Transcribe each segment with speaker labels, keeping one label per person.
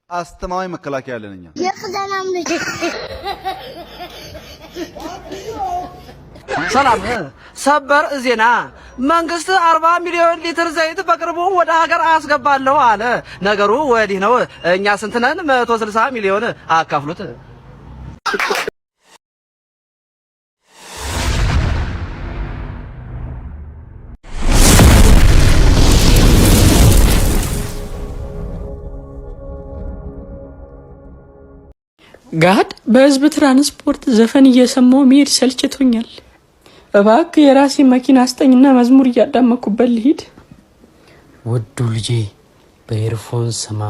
Speaker 1: አስተማማኝ መከላከያ ያለንኛ
Speaker 2: ሰላም ሰበር ዜና መንግስት 40 ሚሊዮን ሊትር ዘይት በቅርቡ ወደ ሀገር አስገባለሁ አለ። ነገሩ ወዲህ ነው። እኛ ስንት ነን? 160 ሚሊዮን አካፍሉት።
Speaker 3: ጋድ በህዝብ ትራንስፖርት ዘፈን እየሰማው መሄድ ሰልችቶኛል። እባክህ የራሴ መኪና አስጠኝና መዝሙር እያዳመኩበት ልሂድ።
Speaker 4: ወዱ ልጄ በኤርፎን ስማ።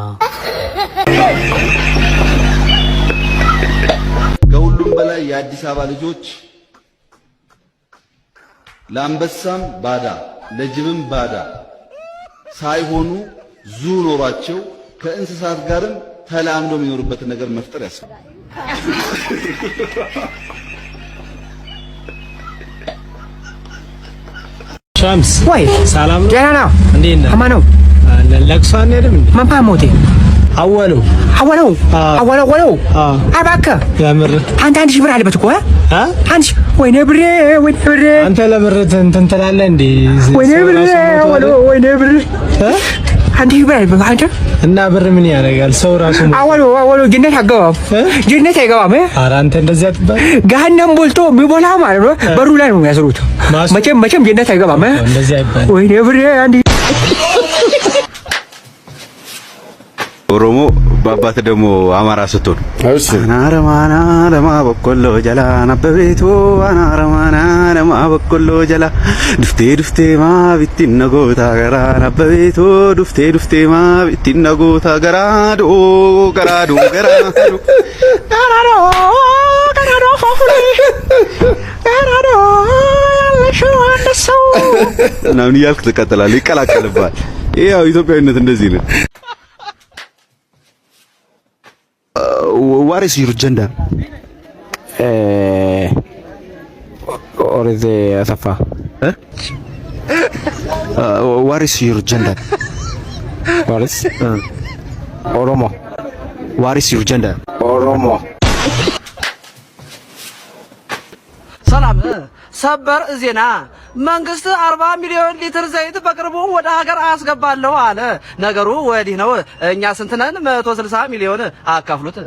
Speaker 1: ከሁሉም በላይ የአዲስ አበባ ልጆች ለአንበሳም ባዳ ለጅብም ባዳ ሳይሆኑ ዙ ኖሯቸው ከእንስሳት ጋርም ተላምዶ የሚኖርበትን ነገር መፍጠር ያስፈልጋል።
Speaker 5: ሻምስ
Speaker 4: ወይ
Speaker 5: ሰላም ነው?
Speaker 4: ደህና ነው።
Speaker 5: እንዴት ነህ?
Speaker 4: አማን ነው።
Speaker 5: ለቅሶ አንሄድም እንዴ?
Speaker 4: ማማ ሞቴ
Speaker 5: አወሉ
Speaker 4: እባክህ
Speaker 5: ያምር
Speaker 4: አንተ 1 ሺህ ብር አለበት እኮ አንቺ ወይኔ ብሬ
Speaker 5: አንተ ለብር እንትን ትላለህ እንዴ?
Speaker 4: ወይኔ ብሬ አንተ ይባል አንተ
Speaker 5: እና ብር ምን ያደርጋል? ሰው ራሱ
Speaker 4: አወሎ ጀነት አይገባም።
Speaker 5: ኧረ አንተ እንደዚህ አትባል።
Speaker 4: ገሃነም ቦልቶ የሚቦላ ማለት ነው። በሩ ላይ ነው የሚያስሩት። መቼም ጀነት አይገባም።
Speaker 5: እንደዚህ አይባል።
Speaker 4: ወይኔ ብሬ አንዴ
Speaker 1: ኦሮሞ ባባት ደግሞ አማራ ስትሆን አናረማና ለማ በቆሎ ጀላ ናበቤቱ አናረማና ለማ በቆሎ ጀላ ዱፍቴ ማ ቢትነጎታ ገራ ናበቤቱ ዱፍቴ ማ ቢትነጎታ ገራዶ ገራዶ ያለሽው ናምን ያልክ ትቀጥላለህ። ይቀላቀልባል። ያው ኢትዮጵያዊነት እንደዚህ ነው። What is your gender?
Speaker 5: Or is Asafa?
Speaker 1: What is your gender?
Speaker 5: What is? Oromo.
Speaker 1: What is your gender?
Speaker 5: Oromo.
Speaker 2: ሰላም ሰበር ዜና መንግስት 40 ሚሊዮን ሊትር ዘይት በቅርቡ ወደ ሀገር አስገባለሁ አለ። ነገሩ ወዲህ ነው። እኛ ስንት ነን? 160 ሚሊዮን አካፍሉት።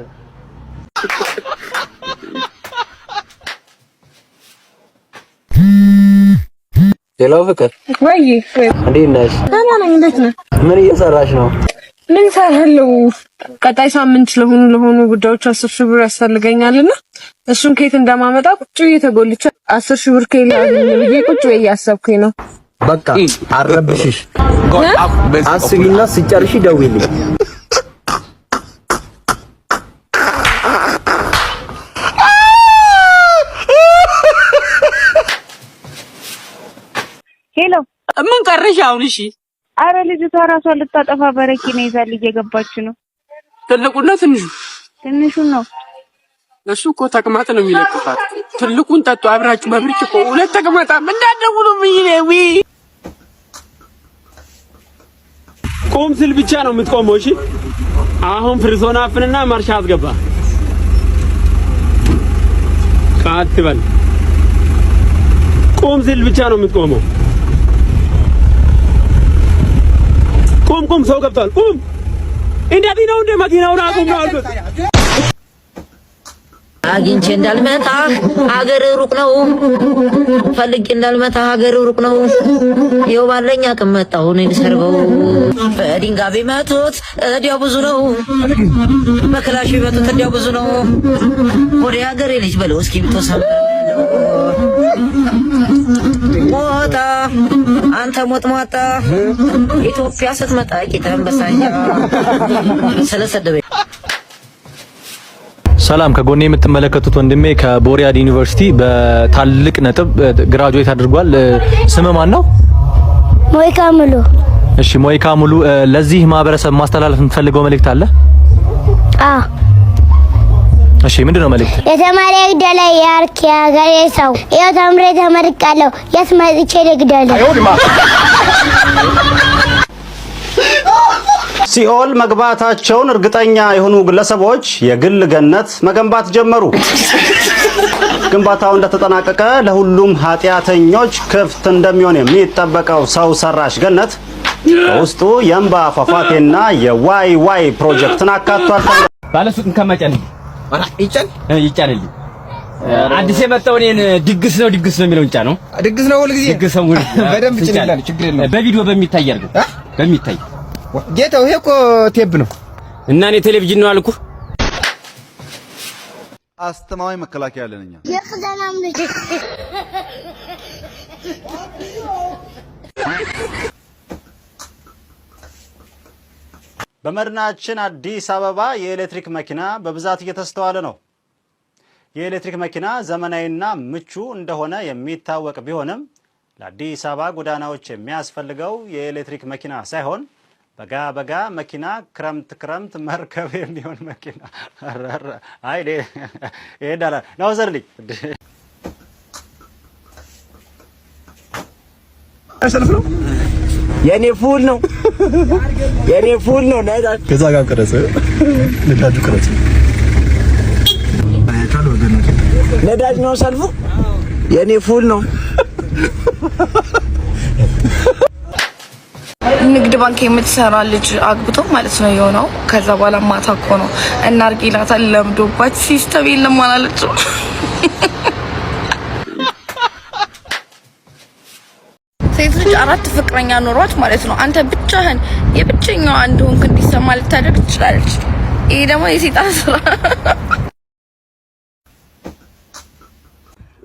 Speaker 4: ሌላው ፍቅር
Speaker 6: ወይ
Speaker 4: እንዴት ነሽ?
Speaker 6: ደህና ነኝ። እንዴት ነህ?
Speaker 4: ምን እየሰራሽ ነው?
Speaker 6: ምን ሰራለሁ? ቀጣይ ሳምንት ለሆኑ ጉዳዮች 10 ሺህ ብር ያስፈልገኛልና እሱን ከየት እንደማመጣ ቁጭ እየተጎልቼ 10 ሺህ ብር ከሌላ ብዬ ቁጭ እያሰብኩኝ ነው።
Speaker 4: በቃ አረብሽሽ። አስቢና ሲጨርሺ ደውይልኝ።
Speaker 6: ሄሎ
Speaker 3: ምን ቀረሽ አሁን? እሺ
Speaker 6: አረ ልጅቷ ራሷ ልታጠፋ በረኪና ይዛል እየገባች ነው።
Speaker 3: ትልቁና ትንሹ?
Speaker 6: ትንሹን ነው።
Speaker 3: እሱ እኮ ተቅማጥ ነው የሚለቅፋት። ትልቁን ጠጡ አብራችሁ በብርጭቆ። ሁለት ተቅማጣም እንዳትደውሉብኝ ነው።
Speaker 5: ቆም ስል ብቻ ነው የምትቆመው። እሺ አሁን ፍርሶና አፍንና ማርሻ አስገባ። ቃት በል። ቆም ስል ብቻ ነው የምትቆመው። ቆም ሰው ገብቷል። ቆም እንደዚህ ነው እንደ መኪናውን አቁም ነው አልኩት።
Speaker 7: አግኝቼ እንዳልመጣ ሀገር ሩቅ ነው፣ ፈልጌ እንዳልመጣ ሀገር ሩቅ ነው። ይኸው ባለኝ አቅም መጣሁ እኔ ልሰርበው። በድንጋይ ቢመቱት እዲያው ብዙ ነው፣ በክላሽ ቢመቱት እዲያው ብዙ ነው። ወደ ሀገሬ ልጅ በለው እስኪ ብትወሰን ሞታ አንተ ሞጥሟጣ ኢትዮጵያ ስትመጣ ቂጠን በሳኛ ስለሰደበ
Speaker 8: ሰላም ከጎኔ የምትመለከቱት ወንድሜ ከቦሪያድ ዩኒቨርሲቲ በታልቅ ነጥብ ግራጁዌት አድርጓል። ስም ማን ነው?
Speaker 9: ሞይካ ሙሉ።
Speaker 8: እሺ ሞይካ ሙሉ፣ ለዚህ ማህበረሰብ ማስተላለፍ የምትፈልገው መልእክት አለ? እሺ ምንድነው መልእክት?
Speaker 9: የተማሪ ግደለ ያርክ ያገሬ ሰው ያው ተምሬ ተመርቃለሁ የት መጥቼ ልግደል?
Speaker 10: ሲኦል መግባታቸውን እርግጠኛ የሆኑ ግለሰቦች የግል ገነት መገንባት ጀመሩ። ግንባታው እንደተጠናቀቀ ለሁሉም ኃጢአተኞች ክፍት እንደሚሆን የሚጠበቀው ሰው ሰራሽ ገነት በውስጡ የእንባ ፏፏቴና የዋይ ዋይ ፕሮጀክትን አካቷል።
Speaker 5: ባለሱቅን ከመጨን ይጫንልኝ አዲስ የመጣው እኔን ድግስ ነው የሚለው እንጫ ነው። ድግስ ነው ሁሉ ጊዜ ድግስ ነው። በደንብ ይችላል፣ ችግር የለም። በቪዲዮ በሚታይ አድርገው በሚታይ ጌታው ይሄ እኮ ቴፕ ነው እና እኔ ቴሌቪዥን ነው አልኩ።
Speaker 1: አስተማማኝ መከላከያ አለን እኛ።
Speaker 9: የፍዘናም ልጅ
Speaker 10: በመዲናችን አዲስ አበባ የኤሌክትሪክ መኪና በብዛት እየተስተዋለ ነው። የኤሌክትሪክ መኪና ዘመናዊና ምቹ እንደሆነ የሚታወቅ ቢሆንም ለአዲስ አበባ ጎዳናዎች የሚያስፈልገው የኤሌክትሪክ መኪና ሳይሆን በጋ መኪና፣ ክረምት መርከብ የሚሆን መኪና። አይ ይሄዳላ ነው ዘርልኝ
Speaker 2: ሰልፍ ነው የኔ ፉል ነው ነዳጅ
Speaker 1: ከዛ ጋር ቀረጸ ነዳጁ ቀረጸ
Speaker 2: ነዳጅ ነው ሰልፉ የኔ ፉል ነው።
Speaker 6: ንግድ ባንክ የምትሰራ ልጅ አግብቶ ማለት ነው የሆነው። ከዛ በኋላ ማታ እኮ ነው እናርግ ይላታል። ለምዶባት ሲስተም የለም አላለችው። ሴት ልጅ 4 ፍቅረኛ ኖሯት ማለት ነው አንተ ብቻህን የብቸኛው አንድ ሆንክ እንዲሰማ ልታደርግ ትችላለች። ይሄ ደግሞ የሴጣን ስራ።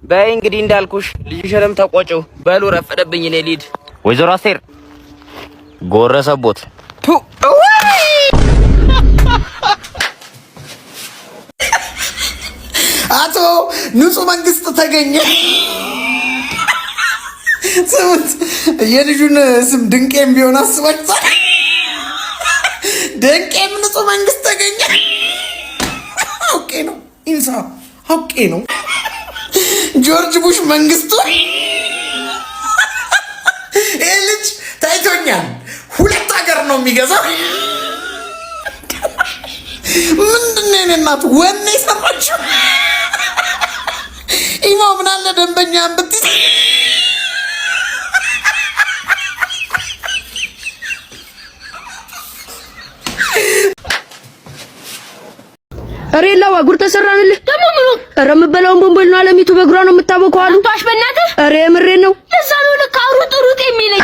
Speaker 2: በይ እንግዲህ እንዳልኩሽ ልጅሽንም ተቆጪው። በሉ ረፈደብኝ እኔ ልሂድ።
Speaker 11: ወይዘሮ አስቴር ጎረሰቦት
Speaker 2: አቶ ንጹህ መንግስት ተገኘ። ስሙት፣ የልጁን ስም ድንቄም ቢሆን አስባችኋል? ድንቄም ንጹህ መንግስት ተገኘ። አውቄ ነው ኢንሳ፣ አውቄ ነው ጆርጅ ቡሽ መንግስቱ። ይሄ ልጅ ታይቶኛል። 2 ሀገር ነው የሚገዛው። ምንድነው የኔ እናት ወኔ ሰራችሁ? ኢሞ ምን አለ ደንበኛ አንብት
Speaker 6: አሬላ ዋጉር ተሰራንልህ ደሞ ምን ረምበላውን ቦምቦል ነው አለሚቱ በግሯ ነው የምታበቀው አሉ። ታሽ በእናትህ አሬ ምሬ ነው ለዛ ነው ለካሩ ጥሩት የሚለኝ።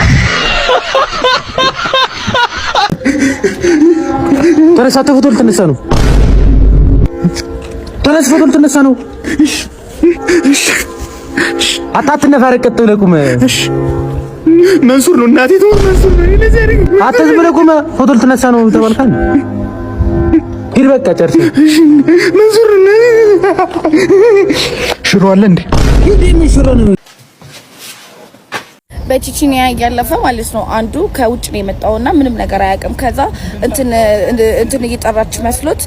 Speaker 8: ተነሳ፣ ፎቶ ልትነሳ ነው። ተነስ፣ ፎቶ ልትነሳ ነው። አታትነፋረቅ፣ ቀጥ ብለህ ቁም። መንሱር ነው እናቴ ነው መንሱር ነው። ለዚህ አይደል አትዝም ብለህ ቁም። ፎቶ ልትነሳ ነው ተባልካል። ሂድ በቃ ጨርስ። መንሱር ነው ሽሮ አለ እንዴ? ምን ሽሮ ነው?
Speaker 6: በቺቺኒያ ያለፈ ማለት ነው። አንዱ ከውጭ ነው የመጣውና ምንም ነገር አያውቅም። ከዛ እንትን እየጠራች መስሎት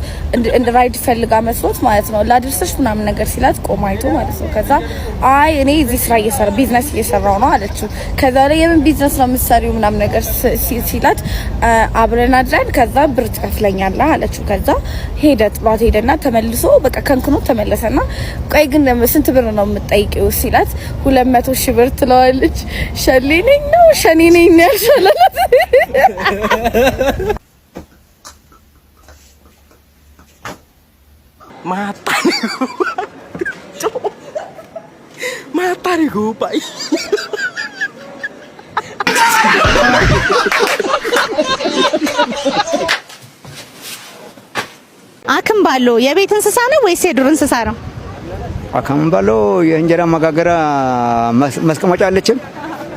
Speaker 6: እንደ ራይድ ፈልጋ መስሎት ማለት ነው ላድርሰሽ ምናምን ነገር ሲላት ቆማይቶ ማለት ነው። ከዛ አይ እኔ እዚህ ስራ ቢዝነስ እየሰራው ነው አለችው። ከዛ ላይ የምን ቢዝነስ ነው የምትሰሪው ምናምን ነገር ሲላት አብረን አድረን ከዛ ብር ትከፍለኛለህ አለችው። ከዛ ጥሏት ሄደና ተመልሶ በቃ ከንክኖ ተመለሰና ቆይ ግን ስንት ብር ነው የምትጠይቂው ሲላት 200,000 ብር ትለዋለች። ሸሊነኝ ነው ሸኒነኝ ነው ያልሻላት።
Speaker 2: ማታሪጎ ባይ
Speaker 12: አክምባሎ የቤት እንስሳ ነው ወይስ የዱር እንስሳ ነው?
Speaker 4: አክምባሎ የእንጀራ መጋገሪያ ማስቀመጫ አለችም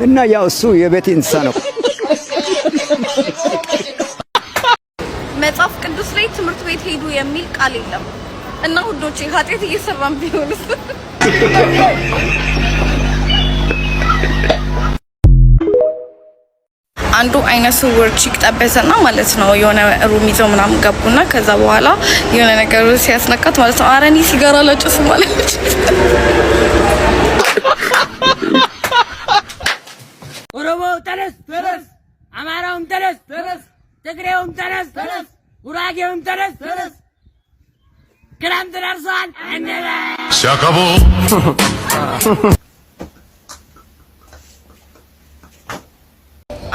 Speaker 4: እና ያው እሱ የቤት እንስሳ ነው።
Speaker 6: መጽሐፍ ቅዱስ ላይ ትምህርት ቤት ሄዱ የሚል ቃል የለም እና ውዶቼ ኃጢአት እየሰራን ቢሆንስ? አንዱ አይነ ስውር ቺክ ጠበሰና ማለት ነው የሆነ ሩም ይዘው ምናምን ገቡና ከዛ በኋላ የሆነ ነገር ሲያስነካት ማለት ነው አረኒ ሲጋራ ለጭስ ማለት
Speaker 13: ኦሮሞ ተነስ፣ አማራውም ተነስ፣ ትግሬውም ተነስ ተነስ፣ ጉራጌውም ተነስ ተነስ፣ ክረምት ደርሷል እንበል
Speaker 14: ሲያከቡ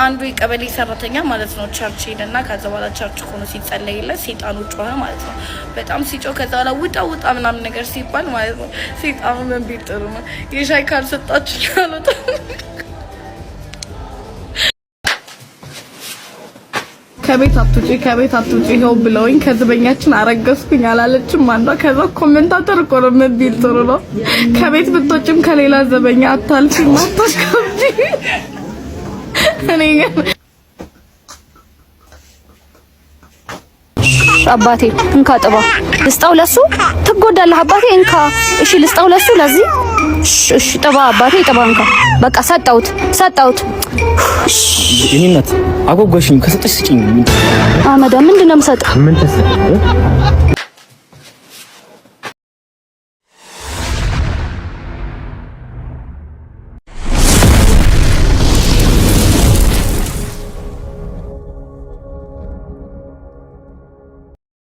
Speaker 6: አንዱ የቀበሌ ሰራተኛ ማለት ነው ቸርች ሄደና ከዛ በኋላ ቸርች ሆኖ ሲጸለይለት ሰይጣኑ ጮኸ ማለት ነው። በጣም ሲጮህ ከዛ በኋላ ውጣ ውጣ ምናምን ነገር ሲባል ማለት ነው ሰይጣኑ ምን ቢል ጥሩ ነው የሻይ ካልሰጣችሁ ያሉት
Speaker 15: ከቤት አትውጪ ይኸው ብለውኝ ከዝበኛችን አረገዝኩኝ አላለችም አንዷ። ከዛ ኮሜንታተር እኮ ነው ምን ቢል ጥሩ ነው ከቤት ብትወጪም ከሌላ ዘበኛ አታልፊም አታስከብጂ። እኔ
Speaker 16: አባቴ እንካ ጥባ ልስጣው ለሱ ትጎዳለህ አባቴ እንካ እሺ ልስጣው ለሱ ለዚህ እሺ ጥባ አባቴ ጥባ እንካ በቃ ሰጣውት
Speaker 8: ይሄነት አጎጎሽኝ ከሰጠሽ ስጪኝ
Speaker 16: አመዳ ምንድነው የምሰጠው ምን ተሰጠ